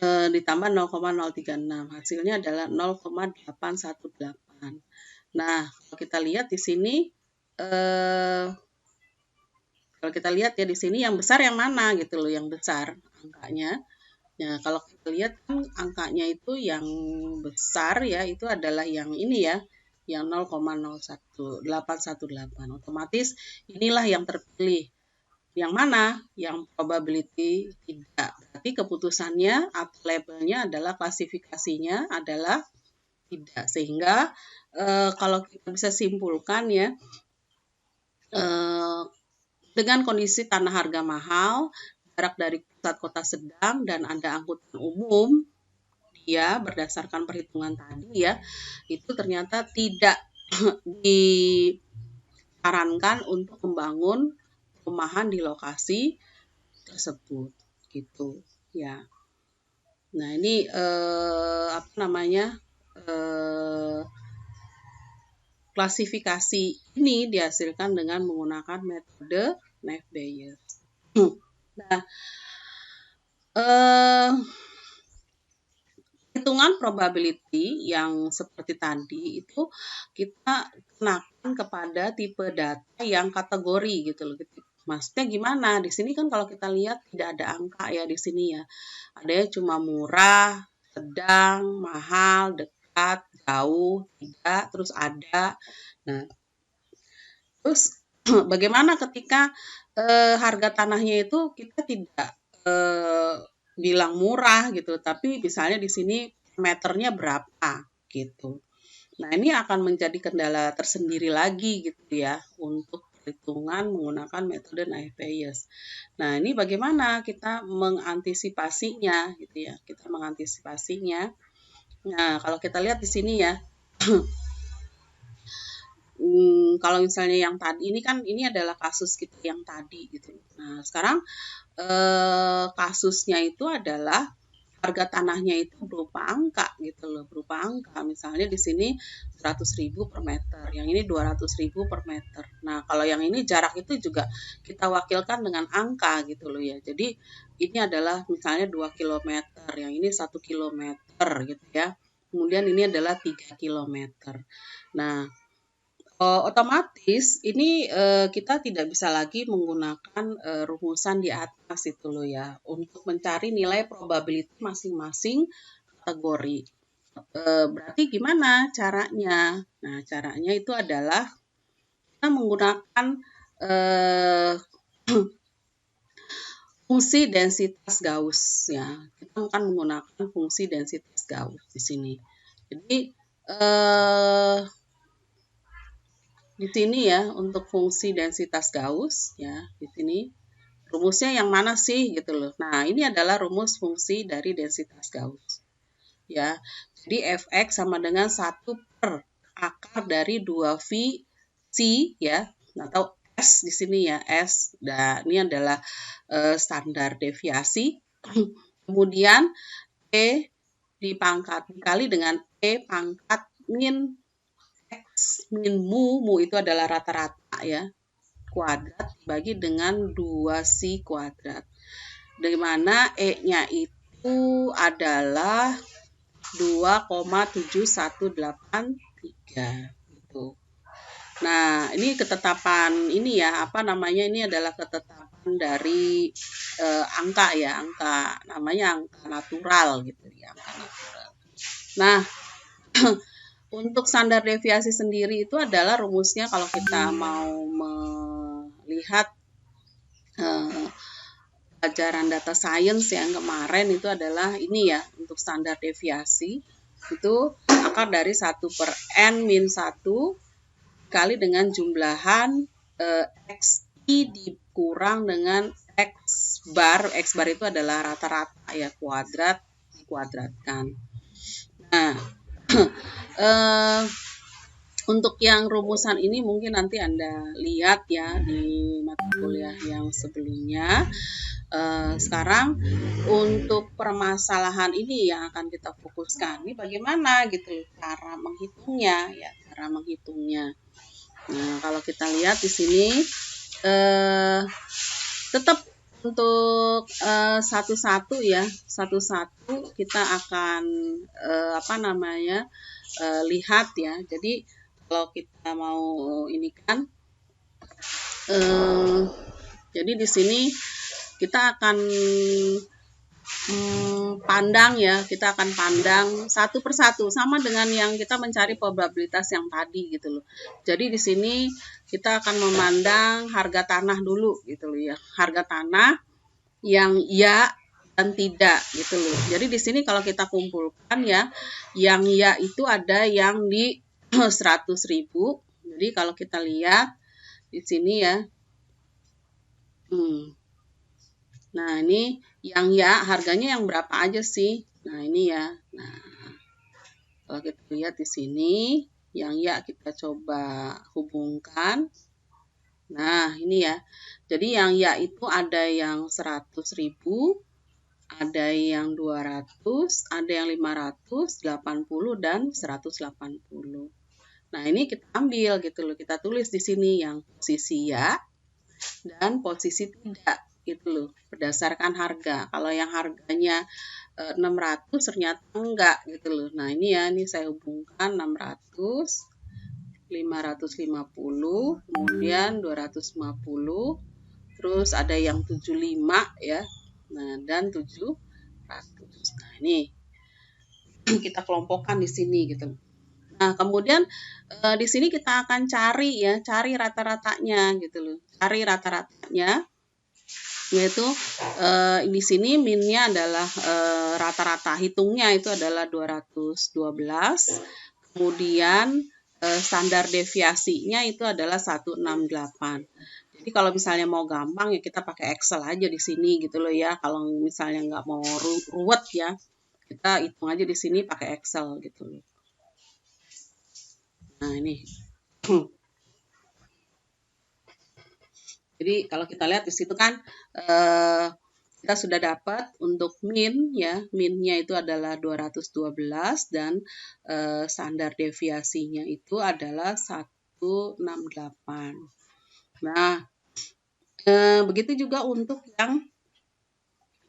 ditambah 0,036. Hasilnya adalah 0,818. Nah, kalau kita lihat di sini kalau kita lihat ya di sini yang besar yang mana gitu loh, yang besar angkanya. Nah, kalau kita lihat kan angkanya itu yang besar ya, itu adalah yang ini ya, yang 0,01818. Otomatis inilah yang terpilih. Yang mana? Yang probability tidak. Berarti keputusannya atau labelnya adalah klasifikasinya adalah tidak. Sehingga kalau kita bisa simpulkan ya, dengan kondisi tanah harga mahal, jarak dari pusat kota sedang dan ada angkutan umum, dia berdasarkan perhitungan tadi ya, itu ternyata tidak disarankan untuk membangun perumahan di lokasi tersebut gitu ya. Nah, ini klasifikasi ini dihasilkan dengan menggunakan metode Naive-Bayes. Nah, perhitungan probability yang seperti tadi itu kita kenakan kepada tipe data yang kategori gitu loh. Maksudnya gimana? Di sini kan kalau kita lihat tidak ada angka ya di sini ya. Adanya cuma murah, sedang, mahal, dekat, jauh, tidak, terus ada. Nah, terus bagaimana ketika harga tanahnya itu kita tidak bilang murah gitu, tapi misalnya di sini meternya berapa gitu. Nah, ini akan menjadi kendala tersendiri lagi gitu ya untuk perhitungan menggunakan metode naif Bayes. Nah, ini bagaimana kita mengantisipasinya gitu ya. Kita mengantisipasinya. Nah, kalau kita lihat di sini ya. Kalau misalnya yang tadi ini adalah kasus kita yang tadi gitu. Nah, sekarang kasusnya itu adalah harga tanahnya itu berupa angka gitu loh, berupa angka. Misalnya di sini 100.000 per meter, yang ini 200.000 per meter. Nah, kalau yang ini jarak itu juga kita wakilkan dengan angka gitu loh ya. Jadi ini adalah misalnya 2 km, yang ini 1 km gitu ya. Kemudian ini adalah 3 km. Nah, otomatis ini kita tidak bisa lagi menggunakan rumusan di atas itu loh ya untuk mencari nilai probability masing-masing kategori. Berarti gimana caranya? Nah, caranya itu adalah kita menggunakan fungsi densitas Gauss ya. Kita akan menggunakan fungsi densitas Gauss di sini. Jadi di sini ya untuk fungsi densitas Gauss ya di sini rumusnya yang mana sih gitu loh. Nah, ini adalah rumus fungsi dari densitas Gauss ya. Jadi fx sama dengan 1 per akar dari 2v c ya atau s di sini ya s. Dan ini adalah standar deviasi. Kemudian e dikali dengan e pangkat min X min mu itu adalah rata-rata ya, kuadrat dibagi dengan 2C kuadrat. Di mana E-nya itu adalah 2,7183 gitu. Nah, ini ketetapan ini ya, ini adalah ketetapan dari angka ya, namanya angka natural gitu ya, angka natural. Nah, untuk standar deviasi sendiri itu adalah rumusnya kalau kita mau melihat pelajaran data science yang kemarin itu adalah ini ya, untuk standar deviasi itu akar dari 1 per n min 1 kali dengan jumlahan xi dikurang dengan x bar itu adalah rata-rata ya, kuadrat dikuadratkan. Nah, untuk yang rumusan ini mungkin nanti Anda lihat ya di mata kuliah yang sebelumnya. Sekarang untuk permasalahan ini yang akan kita fokuskan. Ini bagaimana gitu cara menghitungnya ya, cara menghitungnya. Nah, kalau kita lihat di sini tetap untuk satu-satu ya, satu-satu kita akan lihat ya. Jadi kalau kita mau ini kan, jadi di sini kita akan pandang ya, kita akan pandang satu persatu sama dengan yang kita mencari probabilitas yang tadi gitu loh. Jadi di sini kita akan memandang harga tanah dulu gitu loh ya, harga tanah yang ya dan tidak gitu loh. Jadi di sini kalau kita kumpulkan ya, yang ya itu ada yang di 100.000. Jadi kalau kita lihat di sini ya, nah ini yang ya harganya yang berapa aja sih? Nah ini ya. Nah kalau kita lihat di sini yang ya kita coba hubungkan. Nah ini ya. Jadi yang ya itu ada yang 100.000, ada yang 200, ada yang 500, 80 dan 180. Nah, ini kita ambil gitu loh. Kita tulis di sini yang posisi ya dan posisi tidak gitu loh, berdasarkan harga. Kalau yang harganya 600 ternyata enggak gitu loh. Nah, ini ya, ini saya hubungkan 600, 550, kemudian 250, terus ada yang 75 ya. Nah, dan 700. Nah, ini kita kelompokkan di sini gitu. Nah, kemudian di sini kita akan cari ya, cari rata-ratanya gitu loh. Cari rata-ratanya, yaitu di sini minnya adalah rata-rata, hitungnya itu adalah 212, kemudian standar deviasinya itu adalah 168. Jadi kalau misalnya mau gampang ya kita pakai Excel aja di sini gitu loh ya. Kalau misalnya nggak mau ruwet ya, kita hitung aja di sini pakai Excel gitu loh. Nah, ini. Jadi kalau kita lihat di situ kan kita sudah dapat untuk min ya, minnya itu adalah 212 dan standar deviasinya itu adalah 168. Nah, begitu juga untuk yang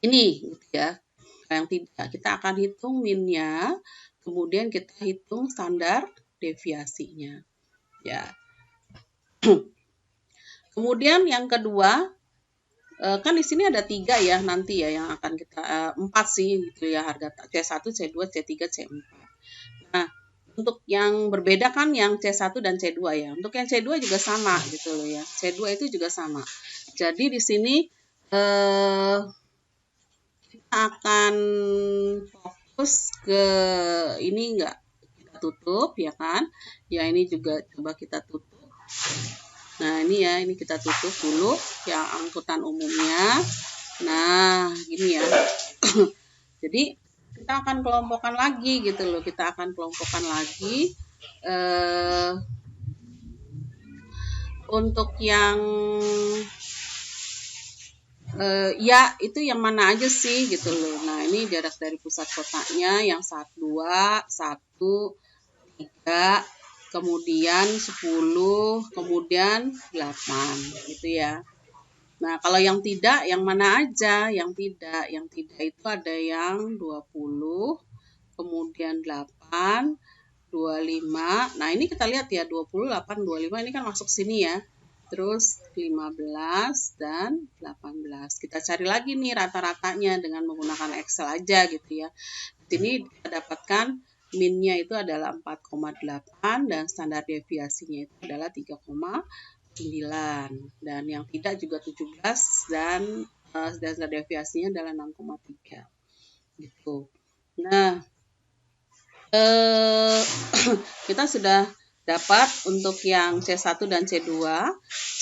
ini gitu ya. Yang tidak, kita akan hitung minnya, kemudian kita hitung standar deviasinya. Ya. Kemudian yang kedua, kan di sini ada 3 ya nanti ya yang akan kita 4 sih gitu ya, harga C1, C2, C3, C4. Nah, untuk yang berbeda kan yang C1 dan C2 ya. Untuk yang C2 juga sama gitu loh ya. C2 itu juga sama. Jadi di sini kita akan fokus ke ini enggak kita tutup ya kan. Ya ini juga coba kita tutup. Nah, ini ya, ini kita tutup dulu yang angkutan umumnya. Nah, gini ya. Jadi, kita akan kelompokkan lagi gitu loh. Kita akan kelompokkan lagi. Untuk yang ya, itu yang mana aja sih gitu loh. Nah, ini jarak dari pusat kotanya yang 2, 1, 3, kemudian 10, kemudian 8 gitu ya. Nah, kalau yang tidak, yang mana aja? Yang tidak itu ada yang 20, kemudian 8, 25. Nah, ini kita lihat ya, 28, 25 ini kan masuk sini ya. Terus 15 dan 18. Kita cari lagi nih rata-ratanya dengan menggunakan Excel aja gitu ya. Di sini kita dapatkan minnya itu adalah 4,8 dan standar deviasinya itu adalah 3,9 dan yang tidak juga 17 dan standar deviasinya adalah 6,3 gitu. Nah, kita sudah dapat untuk yang C1 dan C2.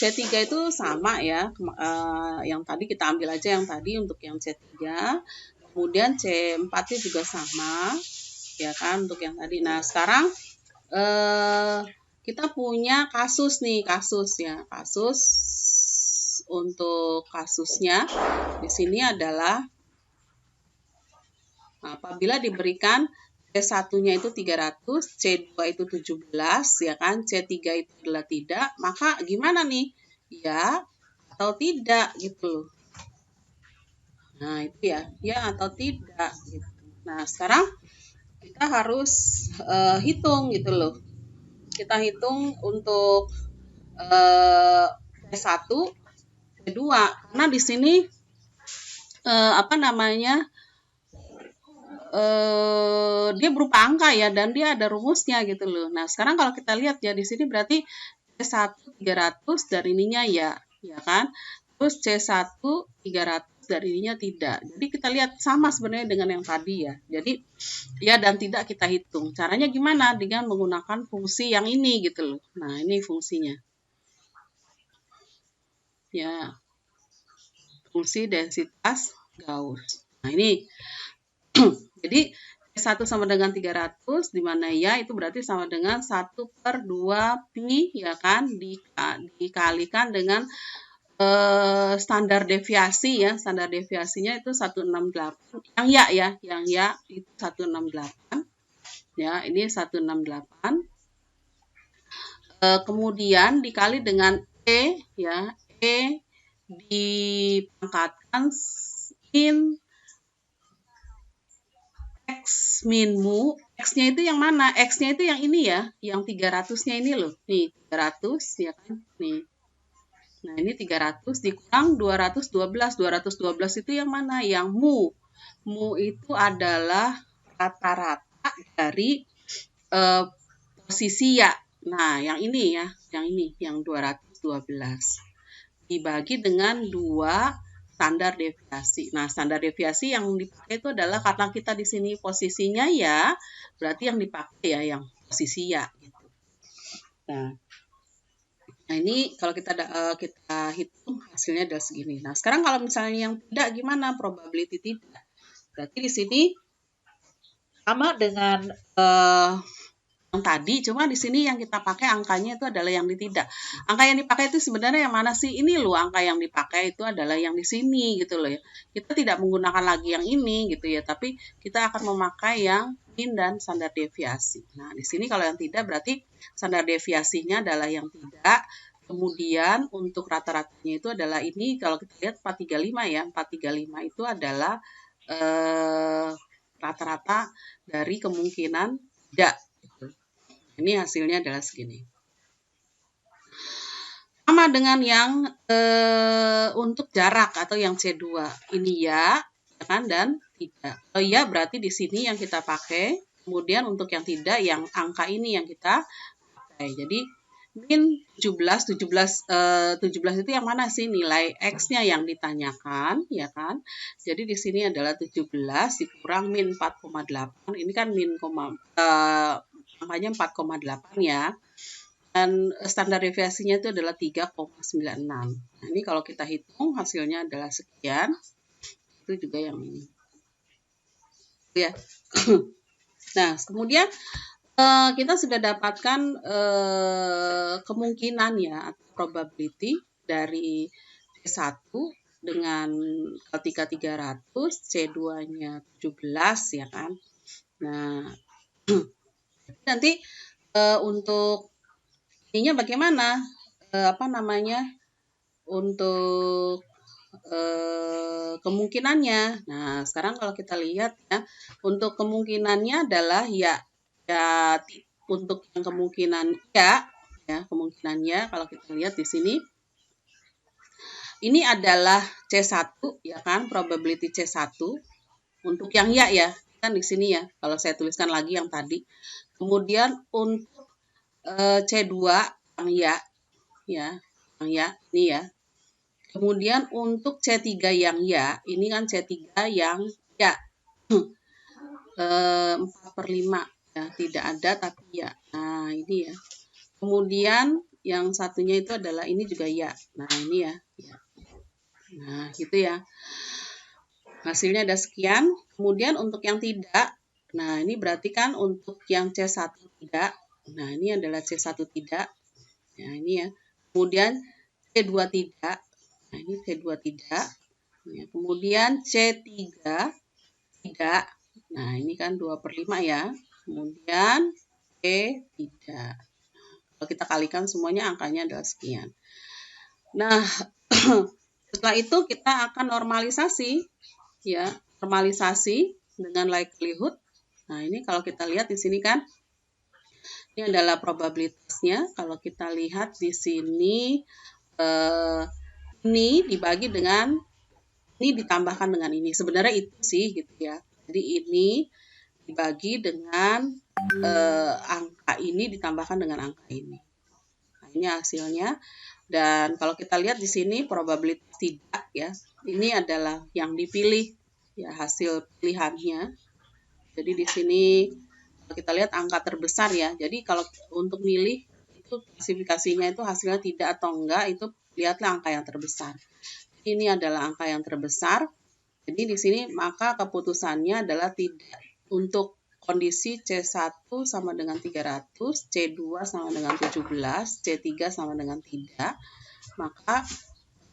C3 itu sama ya, yang tadi kita ambil aja yang tadi untuk yang C3. Kemudian C4 juga sama, ya kan, untuk yang tadi. Nah, sekarang kita punya kasus nih, kasus untuk kasusnya di sini adalah apabila diberikan C1-nya itu 300, C2 itu 17, ya kan, C3 itu adalah tidak, maka gimana nih? Ya atau tidak gitu loh. Nah, itu ya atau tidak gitu. Nah, sekarang kita harus hitung gitu loh. Kita hitung untuk C1, C2 karena di sini dia berupa angka ya dan dia ada rumusnya gitu loh. Nah, sekarang kalau kita lihat ya di sini berarti C1 300 dan ininya ya kan. Terus C1 300 dan ininya tidak. Jadi kita lihat sama sebenarnya dengan yang tadi ya. Jadi ya dan tidak kita hitung. Caranya gimana? Dengan menggunakan fungsi yang ini gitu loh. Nah, ini fungsinya. Ya. Fungsi densitas Gauss. Nah, ini jadi C1 sama dengan 300 di mana ya itu berarti sama dengan 1/2 pi ya kan dikalikan dengan standar deviasi ya. Standar deviasinya itu 168. Yang ya itu 168. Ya, ini 168. Kemudian dikali dengan E ya. E dipangkatkan min X min mu, X-nya itu yang mana? X-nya itu yang ini ya, yang 300-nya ini loh. Nih, 300 ya kan? Nih. Nah, ini 300 dikurang 212. 212 itu yang mana? Yang mu. Mu itu adalah rata-rata dari posisi ya. Nah, yang ini ya, yang 212. Dibagi dengan 2 standar deviasi. Nah, standar deviasi yang dipakai itu adalah karena kita di sini posisinya ya, berarti yang dipakai ya yang posisi ya gitu. Nah, ini kalau kita hitung hasilnya adalah segini. Nah, sekarang kalau misalnya yang tidak gimana? Probability tidak. Berarti di sini sama dengan yang tadi, cuma di sini yang kita pakai angkanya itu adalah yang di tidak. Angka yang dipakai itu sebenarnya yang mana sih? Ini loh angka yang dipakai itu adalah yang di sini gitu loh ya. Kita tidak menggunakan lagi yang ini gitu ya, tapi kita akan memakai yang min dan standar deviasi. Nah, di sini kalau yang tidak berarti standar deviasinya adalah yang tidak. Kemudian untuk rata-ratanya itu adalah ini kalau kita lihat 435 ya. 435 itu adalah rata-rata dari kemungkinan tidak. Ini hasilnya adalah segini. Sama dengan yang untuk jarak atau yang C2. Ini ya kan, dan tidak. Oh ya, berarti di sini yang kita pakai. Kemudian untuk yang tidak, yang angka ini yang kita pakai. Jadi min 17 itu yang mana sih? Nilai X-nya yang ditanyakan, ya kan? Jadi di sini adalah 17 dikurang min 4,8. Ini kan min angkanya 4,8 ya. Dan standar deviasinya itu adalah 3,96. Nah, ini kalau kita hitung hasilnya adalah sekian. Itu juga yang ini. Ya. Nah, kemudian kita sudah dapatkan kemungkinan ya atau probability dari C1 dengan ketika 300, C2-nya 17 ya kan. Nah, nanti untuk ininya bagaimana? Untuk kemungkinannya. Nah, sekarang kalau kita lihat ya, untuk kemungkinannya adalah ya untuk yang kemungkinan ya kemungkinannya kalau kita lihat di sini ini adalah C1 ya kan, probability C1 untuk yang ya kan di sini ya. Kalau saya tuliskan lagi yang tadi. Kemudian untuk C2 yang yang ini ya. Kemudian untuk C3 yang ya, ini kan C3 yang ya 4/5 ya, tidak ada tapi ya. Nah, ini ya. Kemudian yang satunya itu adalah ini juga ya. Nah, ini ya. Nah, gitu ya. Hasilnya ada sekian. Kemudian untuk yang tidak, nah ini berarti kan untuk yang C1 tidak. Nah, ini adalah C1 tidak. Nah, ini ya. Kemudian C2 tidak. Nah, ini C2 tidak. Ya, kemudian C3 tidak. Nah, ini kan 2/5 ya. Kemudian C tidak. Kalau kita kalikan semuanya angkanya adalah sekian. Nah, setelah itu kita akan normalisasi ya, normalisasi dengan likelihood. Nah, ini kalau kita lihat di sini kan ini adalah probabilitasnya. Kalau kita lihat di sini ini dibagi dengan ini ditambahkan dengan ini. Sebenarnya itu sih gitu ya. Jadi ini dibagi dengan angka ini ditambahkan dengan angka ini. Nah, ini hasilnya. Dan kalau kita lihat di sini probabilitas tidak ya. Ini adalah yang dipilih ya, hasil pilihannya. Jadi di sini kita lihat angka terbesar ya. Jadi kalau untuk milih itu klasifikasinya itu hasilnya tidak atau enggak, itu lihatlah angka yang terbesar. Ini adalah angka yang terbesar. Jadi di sini maka keputusannya adalah tidak. Untuk kondisi C1 sama dengan 300, C2 sama dengan 17, C3 sama dengan 3, maka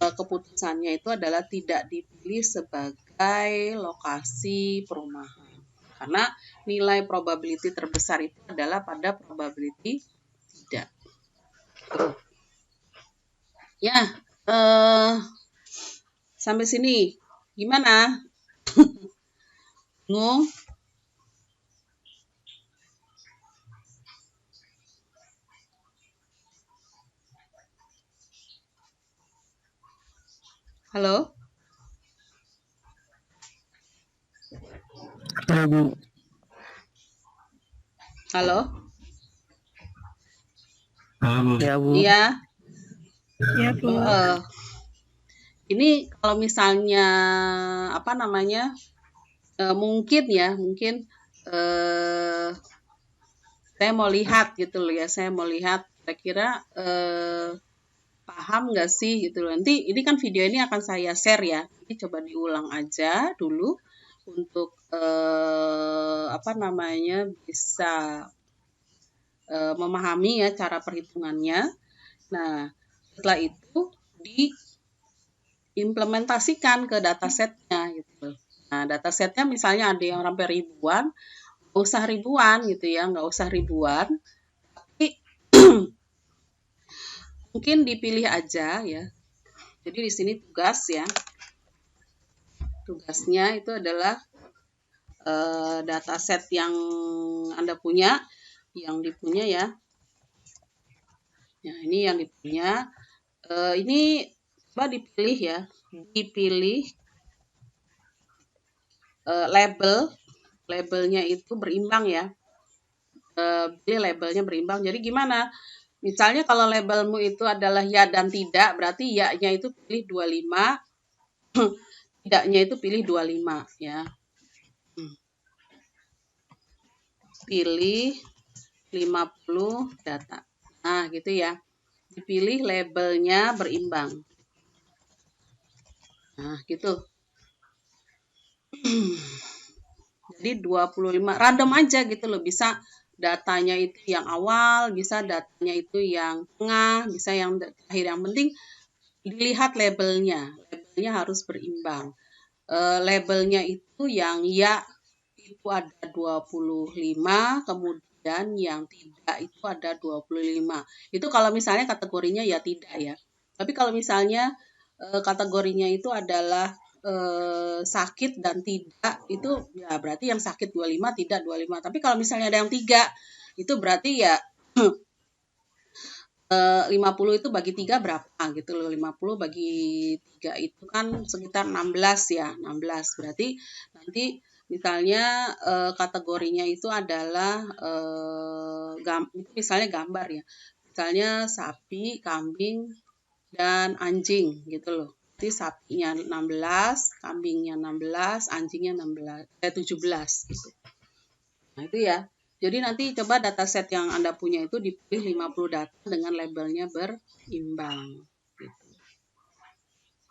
keputusannya itu adalah tidak dipilih sebagai lokasi perumahan. Karena nilai probability terbesar itu adalah pada probability tidak. Ya, Sampai sini gimana? Bingung? Halo? Ya, Bu. Halo? Halo Bu. Ya, Bu. Iya. Ya, Bu. Ini kalau misalnya apa namanya? Mungkin saya mau lihat gitu loh ya. Saya mau lihat kira-kira paham nggak sih gitu loh. Nanti ini kan video ini akan saya share ya. Nanti coba diulang aja dulu untuk apa namanya bisa memahami ya cara perhitungannya. Nah, setelah itu diimplementasikan ke datasetnya gitu. Nah, datasetnya misalnya ada yang sampai ribuan, nggak usah ribuan gitu ya, nggak usah ribuan, tapi mungkin dipilih aja ya. Jadi di sini tugas ya, tugasnya itu adalah dataset yang Anda punya, yang dipunya ya. Nah, ini yang dipunya. Ini coba dipilih ya, dipilih labelnya itu berimbang ya. Pilih labelnya berimbang. Jadi gimana? Misalnya kalau labelmu itu adalah ya dan tidak, berarti ya-nya itu pilih 25, tidaknya itu pilih 25 ya. Pilih 50 data. Nah, gitu ya. Dipilih labelnya berimbang. Nah, gitu. Jadi 25 random aja gitu loh, bisa datanya itu yang awal, bisa datanya itu yang tengah, bisa yang terakhir. Yang penting dilihat labelnya. Labelnya harus berimbang. Labelnya itu yang ya itu ada 25, kemudian yang tidak itu ada 25. Itu kalau misalnya kategorinya ya tidak ya. Tapi kalau misalnya kategorinya itu adalah sakit dan tidak, itu ya berarti yang sakit 25, tidak 25. Tapi kalau misalnya ada yang tiga, itu berarti ya 50 itu bagi 3 berapa gitu loh. 50 bagi 3 itu kan sekitar 16 ya. 16 berarti nanti misalnya kategorinya itu adalah misalnya gambar ya. Misalnya sapi, kambing, dan anjing gitu loh. Jadi sapinya 16, kambingnya 16, anjingnya 17 gitu. Nah, itu ya. Jadi nanti coba dataset yang Anda punya itu dipilih 50 data dengan labelnya berimbang. Gitu.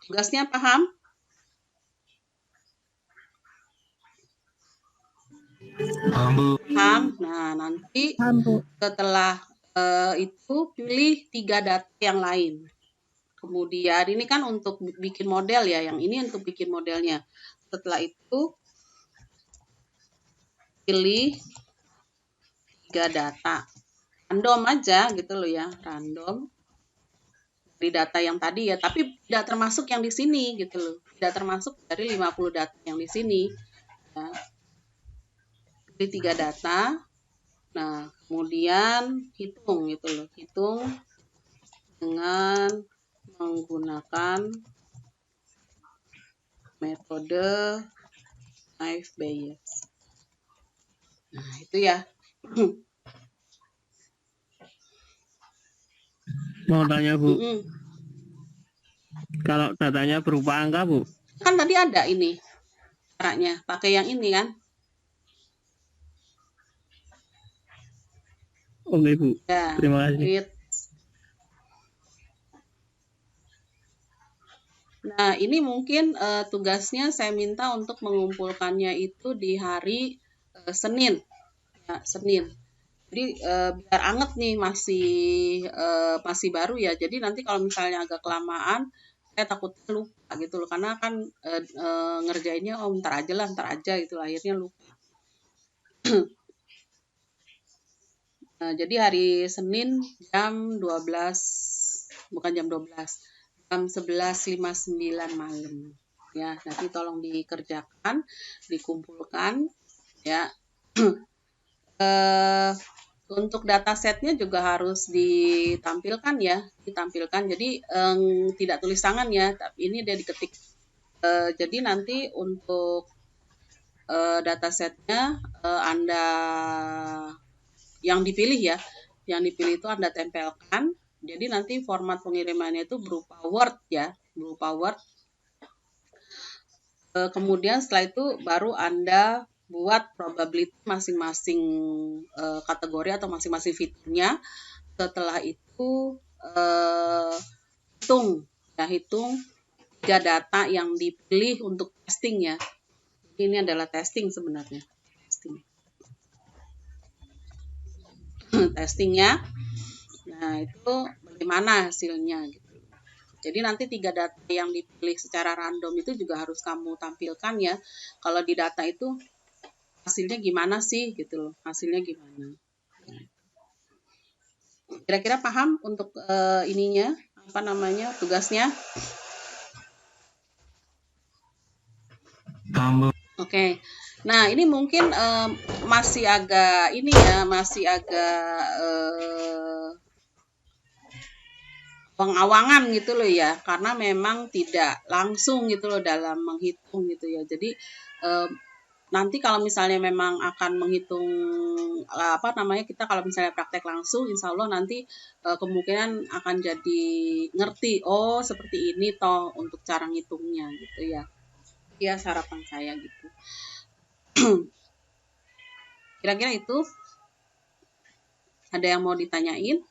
Tugasnya paham? Paham Bu. Paham? Nah, nanti Paham, Bu. setelah itu pilih 3 data yang lain. Kemudian ini kan untuk bikin model ya, yang ini untuk bikin modelnya. Setelah itu pilih 3 data. Random aja gitu loh ya, random dari data yang tadi ya, tapi tidak termasuk yang di sini gitu loh. Tidak termasuk dari 50 data yang di sini. Ya. Pilih 3 data. Nah, kemudian hitung gitu loh. Hitung dengan menggunakan metode Naive Bayes. Nah, itu ya. Mau tanya, Bu. Mm-mm. Kalau datanya berupa angka, Bu? Kan tadi ada ini caranya, pakai yang ini kan. Oke, Bu. Ya, Terima kasih. Nah, ini mungkin tugasnya saya minta untuk mengumpulkannya itu di hari Senin. Ya, Senin. Jadi biar anget nih, masih baru ya. Jadi nanti kalau misalnya agak kelamaan, saya takutnya lupa gitu loh. Karena kan ngerjainnya ntar aja gitu. Akhirnya lupa. Nah, jadi hari Senin jam 12, bukan jam 12. jam 11.59 malam. Ya, nanti tolong dikerjakan, dikumpulkan ya. Untuk datasetnya juga harus ditampilkan ya, ditampilkan. Jadi tidak tulis tangan ya, tapi ini dia diketik. Jadi nanti untuk datasetnya Anda yang dipilih ya, yang dipilih itu Anda tempelkan. Jadi nanti format pengirimannya itu berupa Word ya, berupa Word. Kemudian setelah itu baru Anda buat probability masing-masing kategori atau masing-masing fiturnya. Setelah itu hitung 3 data yang dipilih untuk testing ya. Ini adalah testing sebenarnya. Testingnya. Nah, itu bagaimana hasilnya gitu. Jadi nanti 3 data yang dipilih secara random itu juga harus kamu tampilkan ya. Kalau di data itu hasilnya gimana sih gitu loh. Hasilnya gimana. Kira-kira paham untuk ininya, apa namanya, tugasnya? Paham, Bu. Oke. Nah, ini mungkin masih agak ini ya, masih agak awang-awangan gitu loh ya, karena memang tidak langsung gitu loh dalam menghitung gitu ya. Jadi nanti kalau misalnya memang akan menghitung apa namanya, kita kalau misalnya praktek langsung, insya Allah nanti kemungkinan akan jadi ngerti, oh seperti ini toh untuk cara ngitungnya gitu ya. Ya harapan saya gitu. Kira-kira itu ada yang mau ditanyain?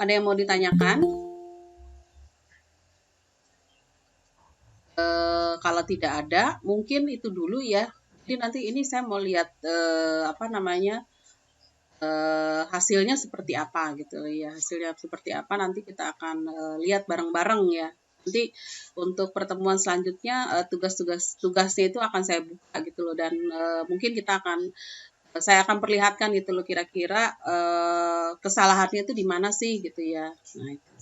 Ada yang mau ditanyakan? Kalau tidak ada, mungkin itu dulu ya. Jadi nanti ini saya mau lihat apa namanya, hasilnya seperti apa gitu ya. Hasilnya seperti apa nanti kita akan lihat bareng-bareng ya. Nanti untuk pertemuan selanjutnya tugasnya itu akan saya buka gitu loh, dan mungkin saya akan perlihatkan gitu loh kira-kira kesalahannya itu di mana sih gitu ya. Nah, itu.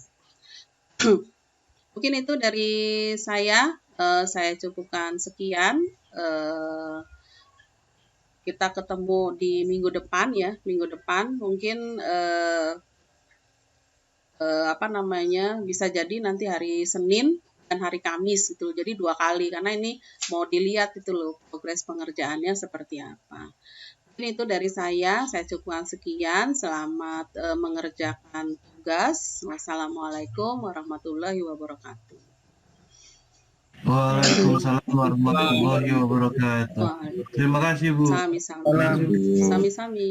Mungkin itu dari saya cukupkan sekian. Kita ketemu di minggu depan ya, minggu depan mungkin apa namanya, bisa jadi nanti hari Senin dan hari Kamis gitu. Jadi 2 kali karena ini mau dilihat itu loh progres pengerjaannya seperti apa. Mungkin itu dari saya cukupkan sekian. Selamat mengerjakan tugas. Wassalamualaikum warahmatullahi wabarakatuh. Waalaikumsalam warahmatullahi wabarakatuh. Terima kasih, Bu. Sami-sami. Sami-sami.